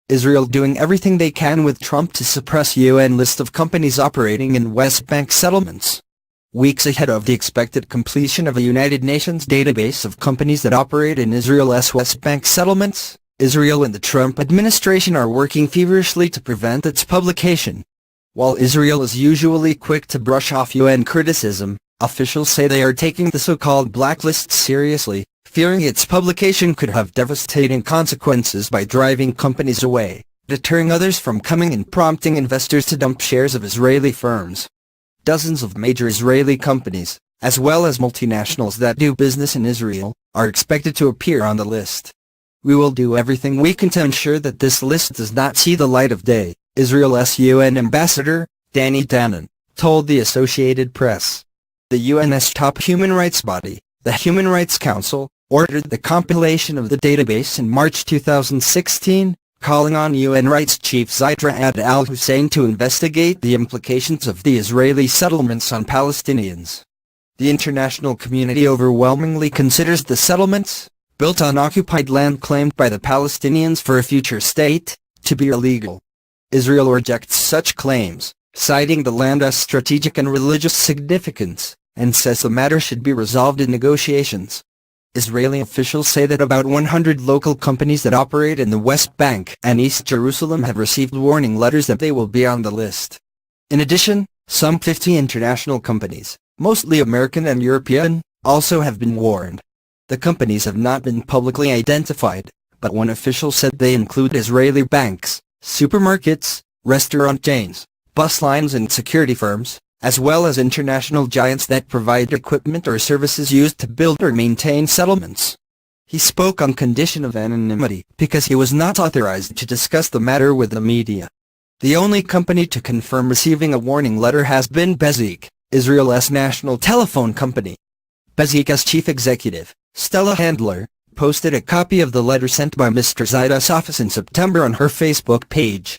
Israel doing everything they can with Trump to suppress UN list of companies operating in West Bank settlements. Weeks ahead of the expected completion of a United Nations database of companies that operate in Israel's West Bank settlements, Israel and the Trump administration are working feverishly to prevent its publication. While Israel is usually quick to brush off UN criticism, officials say they are taking the so-called blacklist seriously, fearing its publication could have devastating consequences by driving companies away, deterring others from coming and prompting investors to dump shares of Israeli firms. Dozens of major Israeli companies, as well as multinationals that do business in Israel, are expected to appear on the list. We will do everything we can to ensure that this list does not see the light of day, Israel's UN ambassador, Danny Danon, told the Associated Press. The UN's top human rights body, the Human Rights Council, ordered the compilation of the database in March 2016, calling on UN Rights Chief Zaid Ra'ad al-Hussein to investigate the implications of the Israeli settlements on Palestinians. The international community overwhelmingly considers the settlements, built on occupied land claimed by the Palestinians for a future state, to be illegal. Israel rejects such claims, citing the land's strategic and religious significance, and says the matter should be resolved in negotiations. Israeli officials say that about 100 local companies that operate in the West Bank and East Jerusalem have received warning letters that they will be on the list. In addition, some 50 international companies, mostly American and European, also have been warned. The companies have not been publicly identified, but one official said they include Israeli banks, supermarkets, restaurant chains, bus lines and security firms, as well as international giants that provide equipment or services used to build or maintain settlements. He spoke on condition of anonymity because he was not authorized to discuss the matter with the media. The only company to confirm receiving a warning letter has been Bezeq, Israel's national telephone company. Bezeq's chief executive, Stella Handler, posted a copy of the letter sent by Mr. Zaid's office in September on her Facebook page.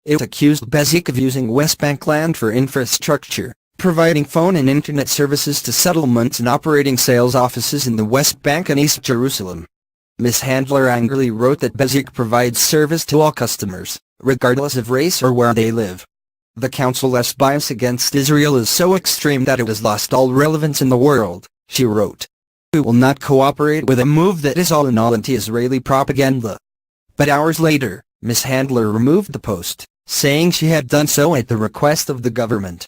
It accused Bezeq of using West Bank land for infrastructure, providing phone and internet services to settlements and operating sales offices in the West Bank and East Jerusalem. Ms. Handler angrily wrote that Bezeq provides service to all customers, regardless of race or where they live. The council's bias against Israel is so extreme that it has lost all relevance in the world, she wrote. We will not cooperate with a move that is all in all anti-Israeli propaganda. But hours later, Ms. Handler removed the post, saying she had done so at the request of the government.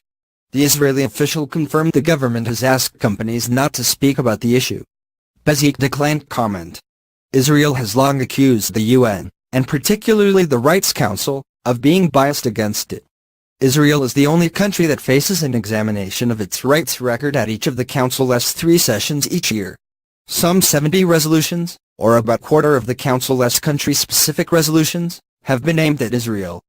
The Israeli official confirmed the government has asked companies not to speak about the issue. Bezeq declined comment. Israel has long accused the UN, and particularly the Rights Council, of being biased against it. Israel is the only country that faces an examination of its rights record at each of the Council's 3 sessions each year. Some 70 resolutions, or about a quarter of the Council's country-specific resolutions, have been aimed at Israel.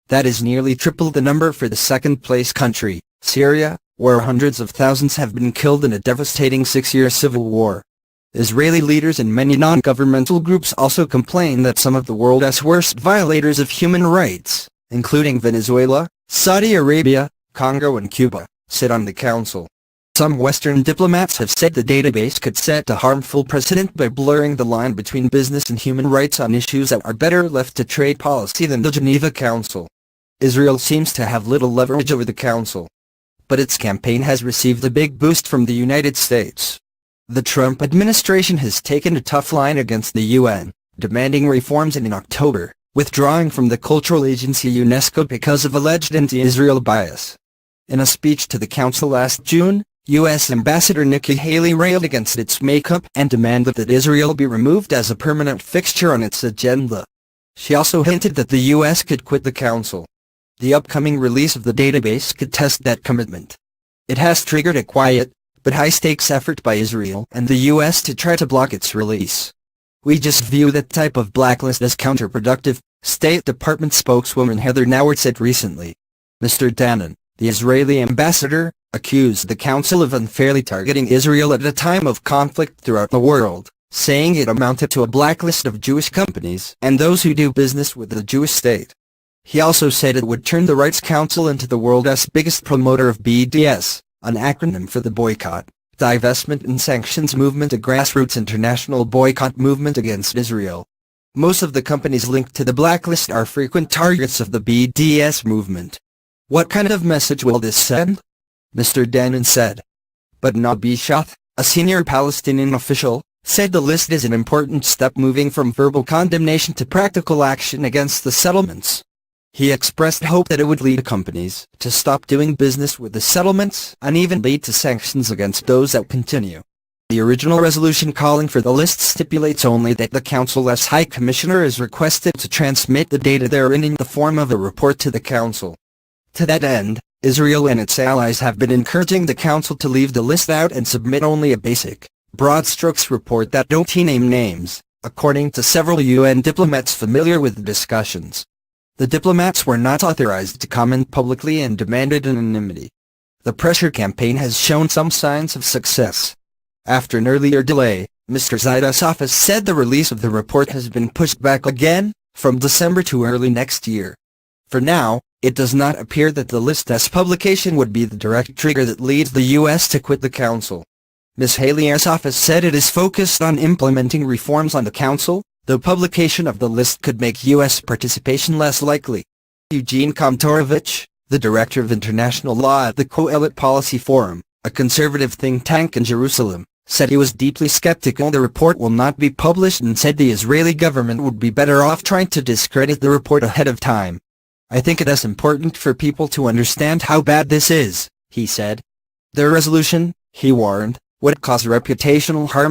That is nearly triple the number for the second-place country, Syria, where hundreds of thousands have been killed in a devastating 6-year civil war. Israeli leaders and many non-governmental groups also complain that some of the world's worst violators of human rights, including Venezuela, Saudi Arabia, Congo and Cuba, sit on the council. Some Western diplomats have said the database could set a harmful precedent by blurring the line between business and human rights on issues that are better left to trade policy than the Geneva Council. Israel seems to have little leverage over the council. But its campaign has received a big boost from the United States. The Trump administration has taken a tough line against the UN, demanding reforms and in October, withdrawing from the cultural agency UNESCO because of alleged anti-Israel bias. In a speech to the council last June, U.S. Ambassador Nikki Haley railed against its makeup and demanded that Israel be removed as a permanent fixture on its agenda. She also hinted that the U.S. could quit the council. The upcoming release of the database could test that commitment. It has triggered a quiet, but high-stakes effort by Israel and the U.S. to try to block its release. We just view that type of blacklist as counterproductive, State Department spokeswoman Heather Nauert said recently. Mr. Danon, the Israeli ambassador, accused the council of unfairly targeting Israel at a time of conflict throughout the world, saying it amounted to a blacklist of Jewish companies and those who do business with the Jewish state. He also said it would turn the Rights Council into the world's biggest promoter of BDS, an acronym for the Boycott, Divestment and Sanctions Movement, a grassroots international boycott movement against Israel. Most of the companies linked to the blacklist are frequent targets of the BDS movement. What kind of message will this send? Mr. Danon said. But Nabi Shath, a senior Palestinian official, said the list is an important step moving from verbal condemnation to practical action against the settlements. He expressed hope that it would lead companies to stop doing business with the settlements and even lead to sanctions against those that continue. The original resolution calling for the list stipulates only that the Council's High Commissioner is requested to transmit the data therein in the form of a report to the Council. To that end, Israel and its allies have been encouraging the Council to leave the list out and submit only a basic, broad strokes report that don't name names, according to several UN diplomats familiar with the discussions. The diplomats were not authorized to comment publicly and demanded anonymity. The pressure campaign has shown some signs of success. After an earlier delay, Mr. Zaida's office said the release of the report has been pushed back again, from December to early next year. For now, it does not appear that the list's publication would be the direct trigger that leads the U.S. to quit the Council. Ms. Haley's office said it is focused on implementing reforms on the Council, though publication of the list could make U.S. participation less likely. Eugene Komtorovich, the director of international law at the Coelit Policy Forum, a conservative think tank in Jerusalem, said he was deeply skeptical the report will not be published and said the Israeli government would be better off trying to discredit the report ahead of time. I think it is important for people to understand how bad this is, he said. Their resolution, he warned, would cause reputational harm